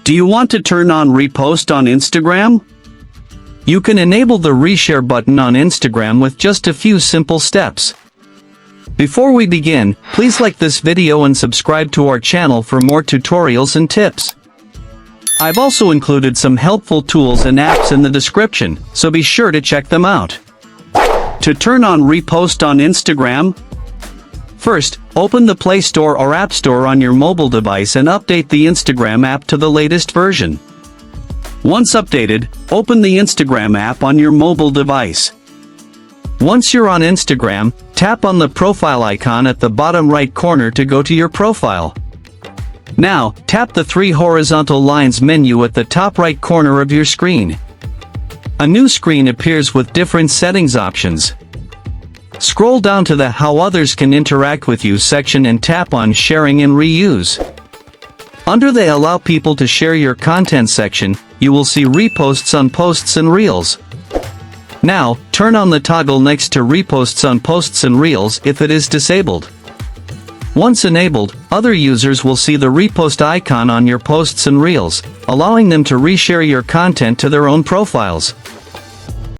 Do you want to turn on Repost on Instagram? You can enable the Reshare button on Instagram with just a few simple steps. Before we begin, please like this video and subscribe to our channel for more tutorials and tips. I've also included some helpful tools and apps in the description, so be sure to check them out. To turn on Repost on Instagram, first, open the Play Store or App Store on your mobile device and update the Instagram app to the latest version. Once updated, open the Instagram app on your mobile device. Once you're on Instagram, tap on the profile icon at the bottom right corner to go to your profile. Now, tap the three horizontal lines menu at the top right corner of your screen. A new screen appears with different settings options. Scroll down to the How Others Can Interact With You section and tap on Sharing and Reuse. Under the Allow People to Share Your Content section, you will see Reposts on Posts and Reels. Now, turn on the toggle next to Reposts on Posts and Reels if it is disabled. Once enabled, other users will see the repost icon on your posts and reels, allowing them to reshare your content to their own profiles.